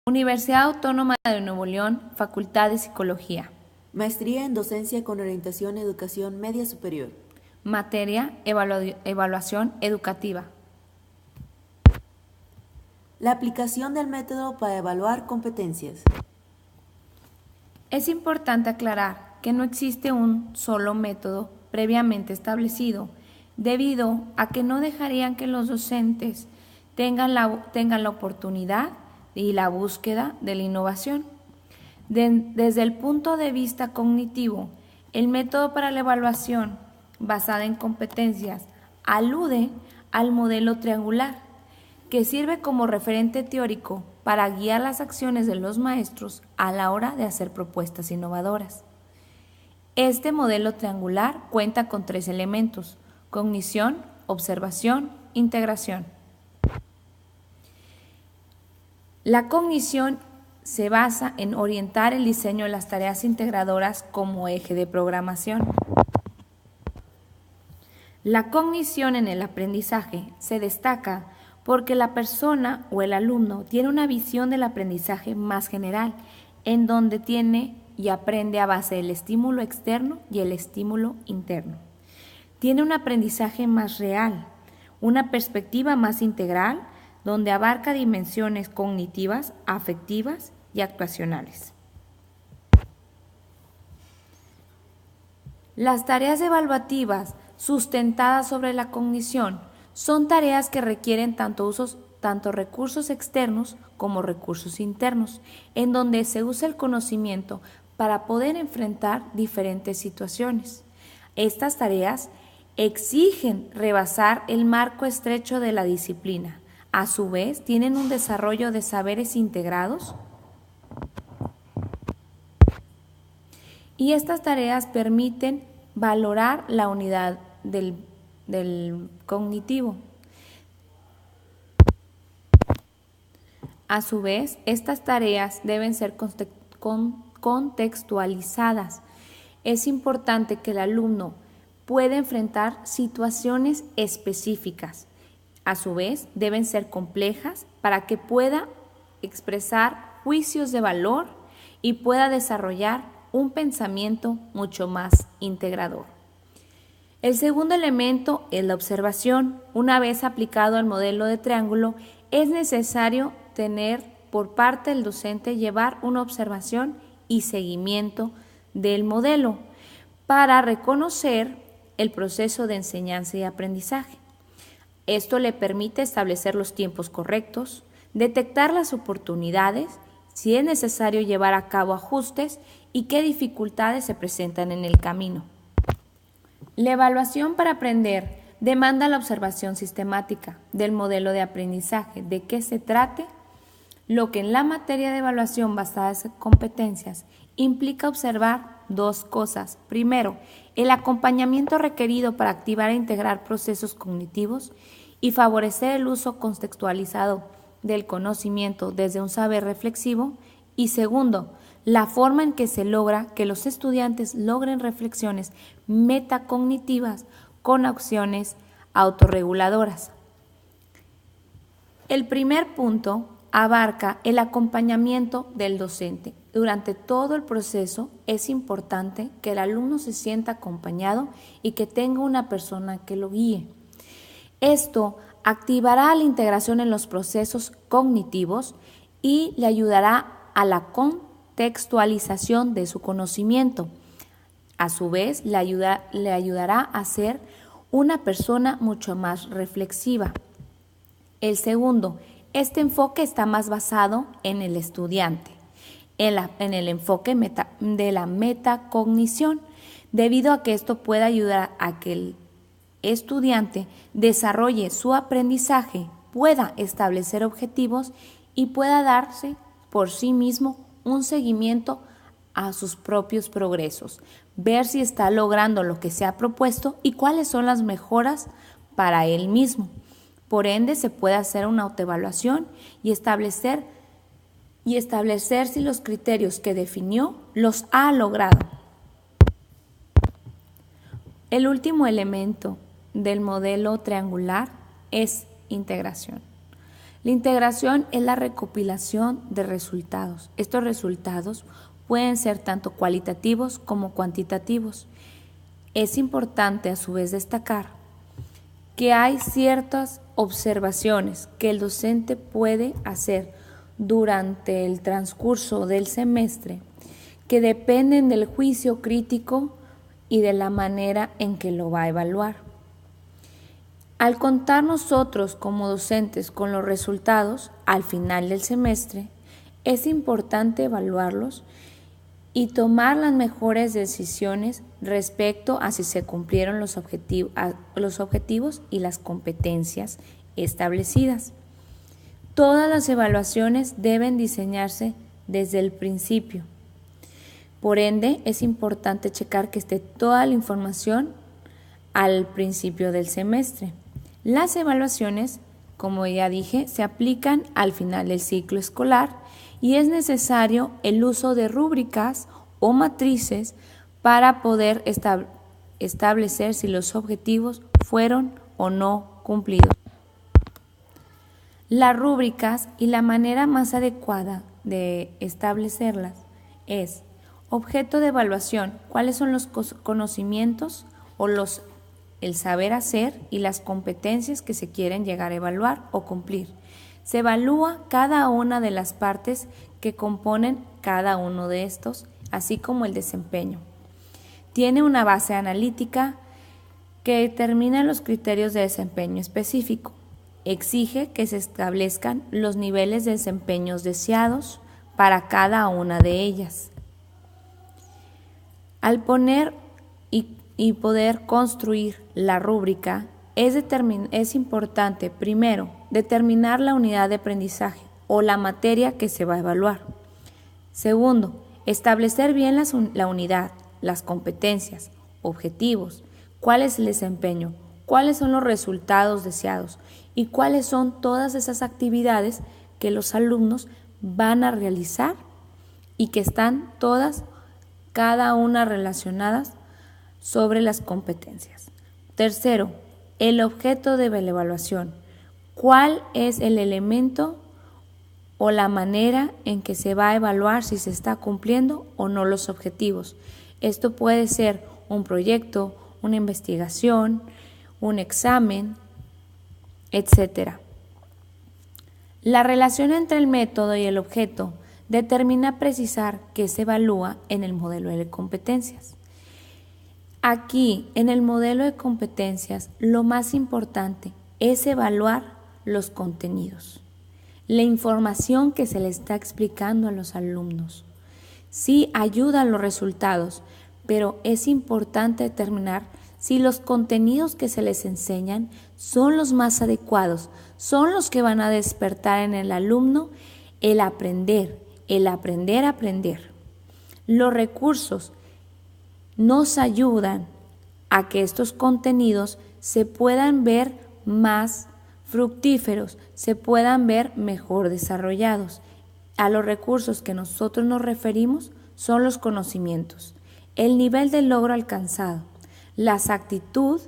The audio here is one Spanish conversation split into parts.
Universidad Autónoma de Nuevo León, Facultad de Psicología. Maestría en Docencia con orientación Educación Media Superior. Materia, Evaluación Educativa. La aplicación del método para evaluar competencias. Es importante aclarar que no existe un solo método previamente establecido, debido a que no dejarían que los docentes tengan la oportunidad y la búsqueda de la innovación. Desde el punto de vista cognitivo, el método para la evaluación basada en competencias alude al modelo triangular, que sirve como referente teórico para guiar las acciones de los maestros a la hora de hacer propuestas innovadoras. Este modelo triangular cuenta con 3 elementos: cognición, observación, integración. La cognición se basa en orientar el diseño de las tareas integradoras como eje de programación. La cognición en el aprendizaje se destaca porque la persona o el alumno tiene una visión del aprendizaje más general, en donde tiene y aprende a base del estímulo externo y el estímulo interno. Tiene un aprendizaje más real, una perspectiva más integral, donde abarca dimensiones cognitivas, afectivas y actuacionales. Las tareas evaluativas sustentadas sobre la cognición son tareas que requieren tanto recursos externos como recursos internos, en donde se usa el conocimiento para poder enfrentar diferentes situaciones. Estas tareas exigen rebasar el marco estrecho de la disciplina. A su vez, tienen un desarrollo de saberes integrados, y estas tareas permiten valorar la unidad del cognitivo. A su vez, estas tareas deben ser contextualizadas. Es importante que el alumno pueda enfrentar situaciones específicas. A su vez, deben ser complejas para que pueda expresar juicios de valor y pueda desarrollar un pensamiento mucho más integrador. El segundo elemento es la observación. Una vez aplicado al modelo de triángulo, es necesario tener por parte del docente llevar una observación y seguimiento del modelo para reconocer el proceso de enseñanza y aprendizaje. Esto le permite establecer los tiempos correctos, detectar las oportunidades, si es necesario llevar a cabo ajustes y qué dificultades se presentan en el camino. La evaluación para aprender demanda la observación sistemática del modelo de aprendizaje, de qué se trate, lo que en la materia de evaluación basada en competencias implica observar 2 cosas. Primero, el acompañamiento requerido para activar e integrar procesos cognitivos y favorecer el uso contextualizado del conocimiento desde un saber reflexivo. Y segundo, la forma en que se logra que los estudiantes logren reflexiones metacognitivas con acciones autorreguladoras. El primer punto abarca el acompañamiento del docente. Durante todo el proceso es importante que el alumno se sienta acompañado y que tenga una persona que lo guíe. Esto activará la integración en los procesos cognitivos y le ayudará a la contextualización de su conocimiento. A su vez, le ayudará a ser una persona mucho más reflexiva. El segundo, este enfoque está más basado en el estudiante, en el enfoque de la metacognición, debido a que esto puede ayudar a que el estudiante desarrolle su aprendizaje, pueda establecer objetivos y pueda darse por sí mismo un seguimiento a sus propios progresos, ver si está logrando lo que se ha propuesto y cuáles son las mejoras para él mismo. Por ende, se puede hacer una autoevaluación y establecer si los criterios que definió los ha logrado. El último elemento del modelo triangular es integración. La integración es la recopilación de resultados. Estos resultados pueden ser tanto cualitativos como cuantitativos. Es importante a su vez destacar que hay ciertas observaciones que el docente puede hacer durante el transcurso del semestre que dependen del juicio crítico y de la manera en que lo va a evaluar. Al contar nosotros como docentes con los resultados al final del semestre, es importante evaluarlos y tomar las mejores decisiones respecto a si se cumplieron los objetivos y las competencias establecidas. Todas las evaluaciones deben diseñarse desde el principio. Por ende, es importante checar que esté toda la información al principio del semestre. Las evaluaciones, como ya dije, se aplican al final del ciclo escolar y es necesario el uso de rúbricas o matrices para poder establecer si los objetivos fueron o no cumplidos. Las rúbricas y la manera más adecuada de establecerlas es objeto de evaluación, cuáles son los conocimientos o el saber hacer y las competencias que se quieren llegar a evaluar o cumplir. Se evalúa cada una de las partes que componen cada uno de estos, así como el desempeño. Tiene una base analítica que determina los criterios de desempeño específico. Exige que se establezcan los niveles de desempeños deseados para cada una de ellas. Al poner y poder construir la rúbrica, es importante, primero, determinar la unidad de aprendizaje o la materia que se va a evaluar. Segundo, establecer bien la unidad, las competencias, objetivos, cuál es el desempeño, cuáles son los resultados deseados y cuáles son todas esas actividades que los alumnos van a realizar y que están todas, cada una relacionadas sobre las competencias. Tercero, el objeto de la evaluación. ¿Cuál es el elemento o la manera en que se va a evaluar si se está cumpliendo o no los objetivos? Esto puede ser un proyecto, una investigación, un examen, etc. La relación entre el método y el objeto determina precisar qué se evalúa en el modelo de competencias. Aquí, en el modelo de competencias, lo más importante es evaluar los contenidos, la información que se le está explicando a los alumnos. Sí ayuda a los resultados, pero es importante determinar si los contenidos que se les enseñan son los más adecuados, son los que van a despertar en el alumno el aprender a aprender. Los recursos nos ayudan a que estos contenidos se puedan ver más fructíferos, se puedan ver mejor desarrollados. A los recursos que nosotros nos referimos son los conocimientos, el nivel de logro alcanzado, la actitud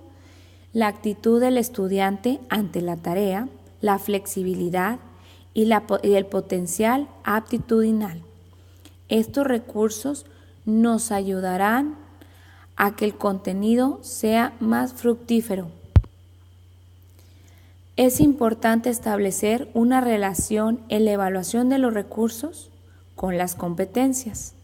del estudiante ante la tarea, la flexibilidad y el potencial aptitudinal. Estos recursos nos ayudarán a que el contenido sea más fructífero. Es importante establecer una relación en la evaluación de los recursos con las competencias.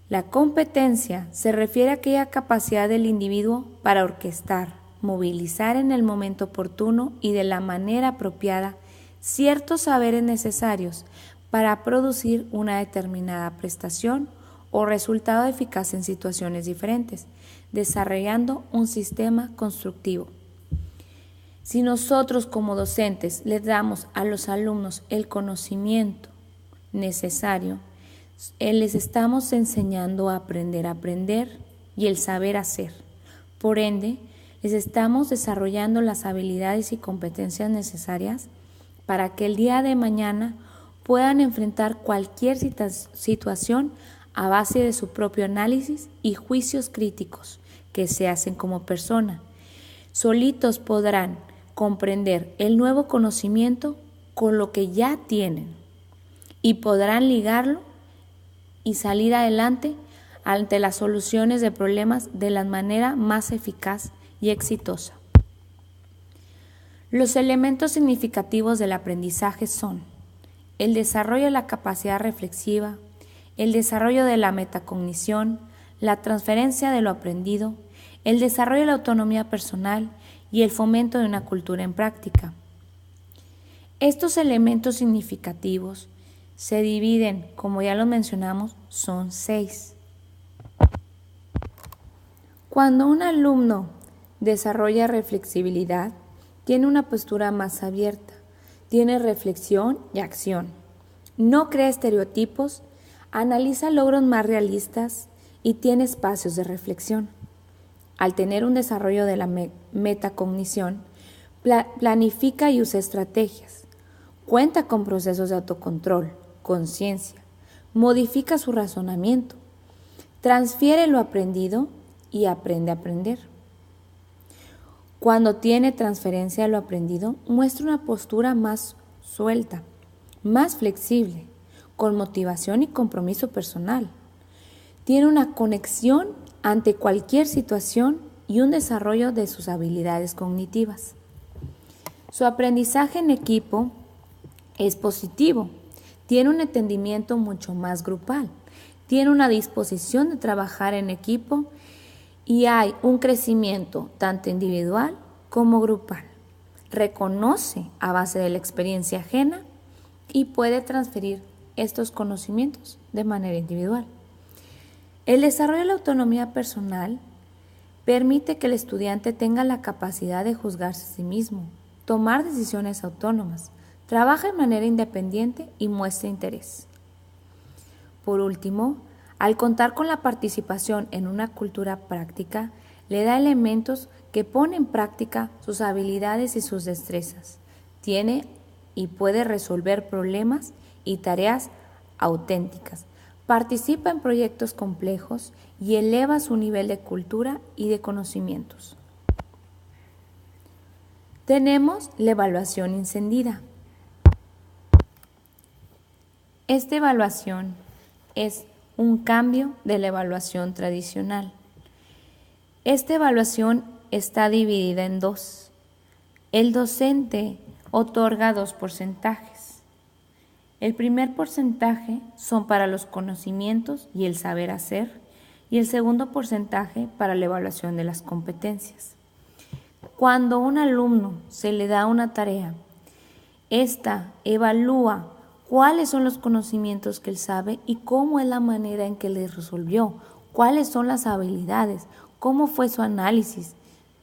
La competencia se refiere a aquella capacidad del individuo para orquestar, movilizar en el momento oportuno y de la manera apropiada ciertos saberes necesarios para producir una determinada prestación o resultado eficaz en situaciones diferentes, desarrollando un sistema constructivo. Si nosotros como docentes les damos a los alumnos el conocimiento necesario, les estamos enseñando a aprender y el saber hacer. Por ende, les estamos desarrollando las habilidades y competencias necesarias para que el día de mañana puedan enfrentar cualquier situación a base de su propio análisis y juicios críticos que se hacen como persona. Solitos podrán comprender el nuevo conocimiento con lo que ya tienen y podrán ligarlo y salir adelante ante las soluciones de problemas de la manera más eficaz y exitosa. Los elementos significativos del aprendizaje son el desarrollo de la capacidad reflexiva, el desarrollo de la metacognición, la transferencia de lo aprendido, el desarrollo de la autonomía personal y el fomento de una cultura en práctica. Estos elementos significativos se dividen, como ya lo mencionamos, son 6. Cuando un alumno desarrolla reflexibilidad, tiene una postura más abierta, tiene reflexión y acción, no crea estereotipos, analiza logros más realistas y tiene espacios de reflexión. Al tener un desarrollo de la metacognición, planifica y usa estrategias, cuenta con procesos de autocontrol, conciencia, modifica su razonamiento, transfiere lo aprendido y aprende a aprender. Cuando tiene transferencia de lo aprendido, muestra una postura más suelta, más flexible, con motivación y compromiso personal. Tiene una conexión ante cualquier situación y un desarrollo de sus habilidades cognitivas. Su aprendizaje en equipo es positivo, tiene un entendimiento mucho más grupal, tiene una disposición de trabajar en equipo y hay un crecimiento tanto individual como grupal. Reconoce a base de la experiencia ajena y puede transferir estos conocimientos de manera individual. El desarrollo de la autonomía personal permite que el estudiante tenga la capacidad de juzgarse a sí mismo, tomar decisiones autónomas, trabaja de manera independiente y muestra interés. Por último, al contar con la participación en una cultura práctica, le da elementos que pone en práctica sus habilidades y sus destrezas. Tiene y puede resolver problemas y tareas auténticas. Participa en proyectos complejos y eleva su nivel de cultura y de conocimientos. Tenemos la evaluación encendida. Esta evaluación es un cambio de la evaluación tradicional. Esta evaluación está dividida en 2. El docente otorga 2 porcentajes. El primer porcentaje son para los conocimientos y el saber hacer, y el segundo porcentaje para la evaluación de las competencias. Cuando a un alumno se le da una tarea, esta evalúa cuáles son los conocimientos que él sabe y cómo es la manera en que les resolvió, cuáles son las habilidades, cómo fue su análisis,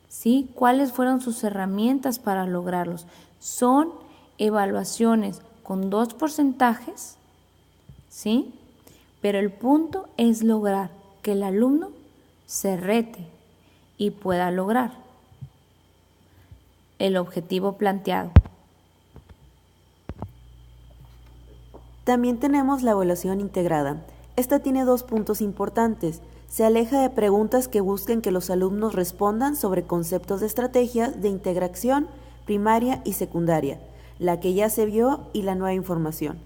¿sí? Cuáles fueron sus herramientas para lograrlos. Son evaluaciones con 2 porcentajes, ¿sí? Pero el punto es lograr que el alumno se rete y pueda lograr el objetivo planteado. También tenemos la evaluación integrada. Esta tiene 2 puntos importantes. Se aleja de preguntas que busquen que los alumnos respondan sobre conceptos de estrategias de integración primaria y secundaria, la que ya se vio y la nueva información.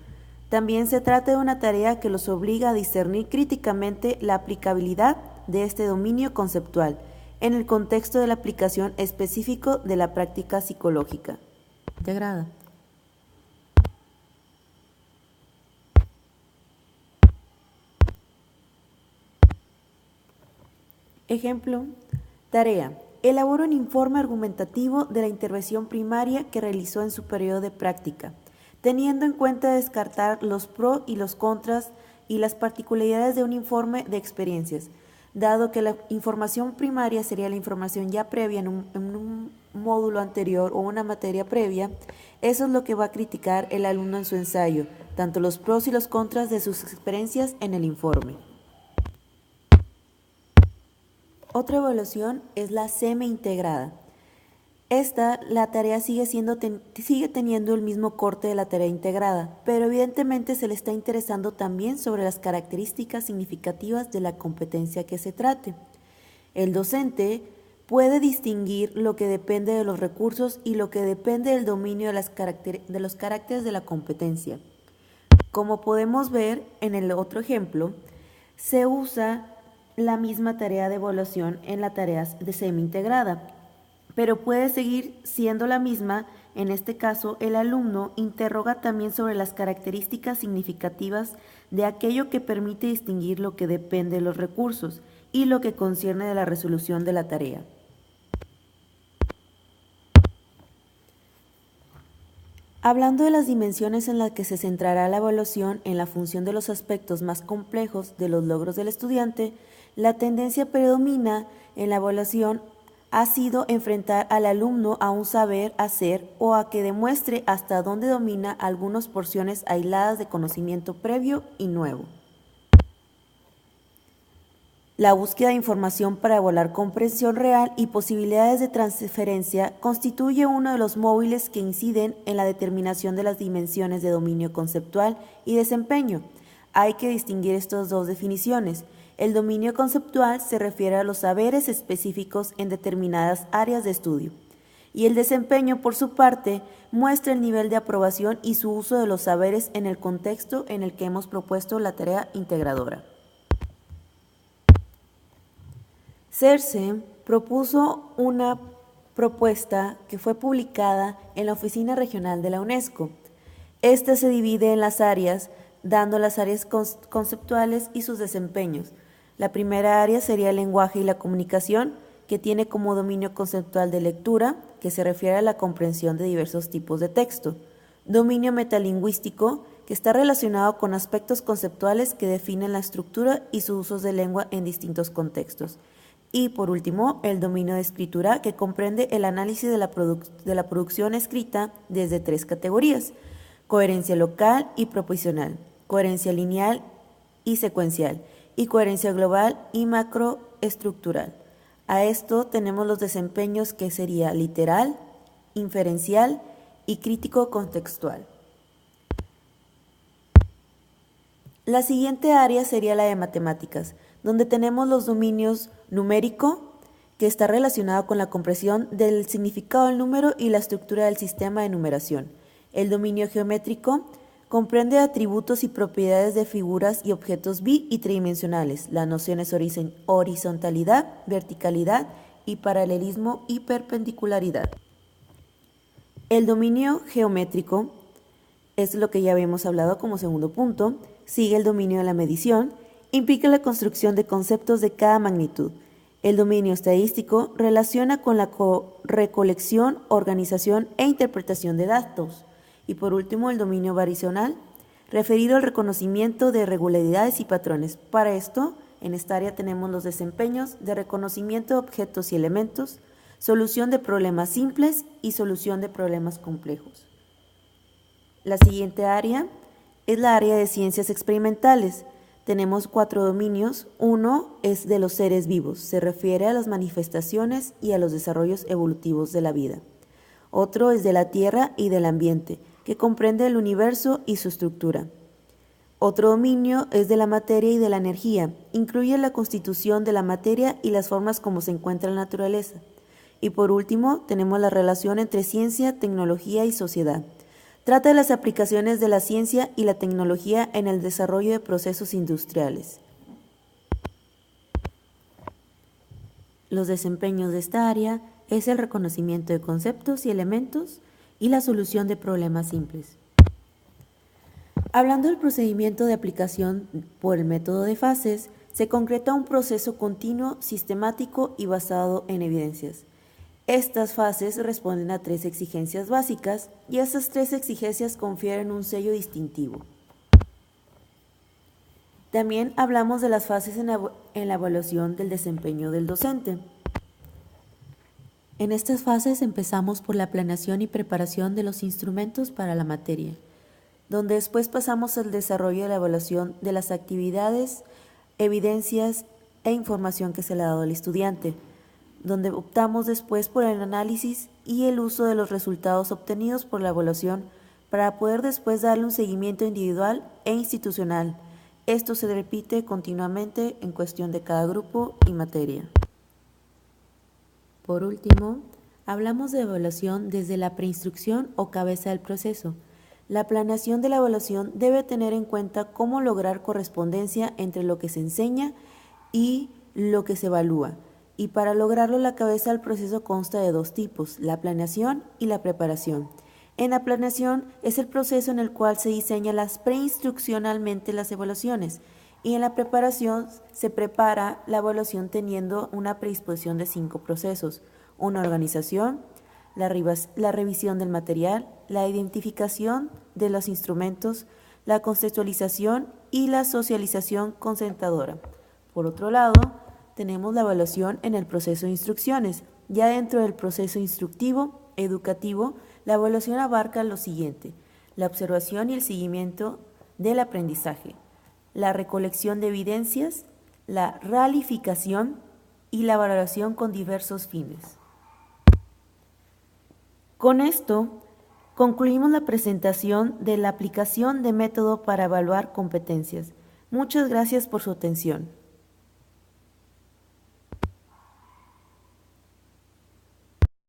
También se trata de una tarea que los obliga a discernir críticamente la aplicabilidad de este dominio conceptual en el contexto de la aplicación específico de la práctica psicológica integrada. Ejemplo, tarea. Elabora un informe argumentativo de la intervención primaria que realizó en su periodo de práctica, teniendo en cuenta descartar los pros y los contras y las particularidades de un informe de experiencias, dado que la información primaria sería la información ya previa en un módulo anterior o una materia previa. Eso es lo que va a criticar el alumno en su ensayo, tanto los pros y los contras de sus experiencias en el informe. Otra evaluación es la semi-integrada. La tarea sigue teniendo el mismo corte de la tarea integrada, pero evidentemente se le está interesando también sobre las características significativas de la competencia que se trate. El docente puede distinguir lo que depende de los recursos y lo que depende del dominio de los caracteres de la competencia. Como podemos ver en el otro ejemplo, se usa la misma tarea de evaluación en la tarea de semi-integrada, pero puede seguir siendo la misma. En este caso, el alumno interroga también sobre las características significativas de aquello que permite distinguir lo que depende de los recursos y lo que concierne de la resolución de la tarea. Hablando de las dimensiones en las que se centrará la evaluación en la función de los aspectos más complejos de los logros del estudiante, la tendencia predomina en la evaluación ha sido enfrentar al alumno a un saber hacer o a que demuestre hasta dónde domina algunas porciones aisladas de conocimiento previo y nuevo. La búsqueda de información para evaluar comprensión real y posibilidades de transferencia constituye uno de los móviles que inciden en la determinación de las dimensiones de dominio conceptual y desempeño. Hay que distinguir estas dos definiciones. El dominio conceptual se refiere a los saberes específicos en determinadas áreas de estudio, y el desempeño, por su parte, muestra el nivel de aprobación y su uso de los saberes en el contexto en el que hemos propuesto la tarea integradora. CERCE propuso una propuesta que fue publicada en la Oficina Regional de la UNESCO. Esta se divide en las áreas, dando las áreas conceptuales y sus desempeños. La primera área sería el lenguaje y la comunicación, que tiene como dominio conceptual de lectura, que se refiere a la comprensión de diversos tipos de texto. Dominio metalingüístico, que está relacionado con aspectos conceptuales que definen la estructura y sus usos de lengua en distintos contextos. Y por último, el dominio de escritura, que comprende el análisis de la producción escrita desde tres categorías: coherencia local y proposicional, coherencia lineal y secuencial, y coherencia global y macroestructural. A esto tenemos los desempeños que sería literal, inferencial y crítico contextual. La siguiente área sería la de matemáticas, donde tenemos los dominios numérico, que está relacionado con la comprensión del significado del número y la estructura del sistema de numeración. El dominio geométrico comprende atributos y propiedades de figuras y objetos bi- y tridimensionales, las nociones horizontalidad, verticalidad y paralelismo y perpendicularidad. El dominio geométrico es lo que ya habíamos hablado como segundo punto. Sigue el dominio de la medición, implica la construcción de conceptos de cada magnitud. El dominio estadístico relaciona con la recolección, organización e interpretación de datos. Y por último, el dominio variacional, referido al reconocimiento de regularidades y patrones. Para esto, en esta área tenemos los desempeños de reconocimiento de objetos y elementos, solución de problemas simples y solución de problemas complejos. La siguiente área es la área de ciencias experimentales. Tenemos 4 dominios. Uno es de los seres vivos, se refiere a las manifestaciones y a los desarrollos evolutivos de la vida. Otro es de la tierra y del ambiente, que comprende el universo y su estructura. Otro dominio es de la materia y de la energía, incluye la constitución de la materia y las formas como se encuentra en la naturaleza. Y por último, tenemos la relación entre ciencia, tecnología y sociedad. Trata de las aplicaciones de la ciencia y la tecnología en el desarrollo de procesos industriales. Los desempeños de esta área es el reconocimiento de conceptos y elementos y la solución de problemas simples. Hablando del procedimiento de aplicación por el método de fases, se concreta un proceso continuo, sistemático y basado en evidencias. Estas fases responden a 3 exigencias básicas y esas 3 exigencias confieren un sello distintivo. También hablamos de las fases en la evaluación del desempeño del docente. En estas fases empezamos por la planeación y preparación de los instrumentos para la materia, donde después pasamos al desarrollo de la evaluación de las actividades, evidencias e información que se le ha dado al estudiante, donde optamos después por el análisis y el uso de los resultados obtenidos por la evaluación para poder después darle un seguimiento individual e institucional. Esto se repite continuamente en cuestión de cada grupo y materia. Por último, hablamos de evaluación desde la preinstrucción o cabeza del proceso. La planeación de la evaluación debe tener en cuenta cómo lograr correspondencia entre lo que se enseña y lo que se evalúa. Y para lograrlo, la cabeza del proceso consta de dos tipos, la planeación y la preparación. En la planeación es el proceso en el cual se diseñan preinstruccionalmente las evaluaciones, y en la preparación se prepara la evaluación teniendo una predisposición de 5 procesos: una organización, la revisión del material, la identificación de los instrumentos, la contextualización y la socialización concertadora. Por otro lado, tenemos la evaluación en el proceso de instrucciones. Ya dentro del proceso instructivo, educativo, la evaluación abarca lo siguiente: la observación y el seguimiento del aprendizaje, la recolección de evidencias, la realificación y la valoración con diversos fines. Con esto, concluimos la presentación de la aplicación de método para evaluar competencias. Muchas gracias por su atención.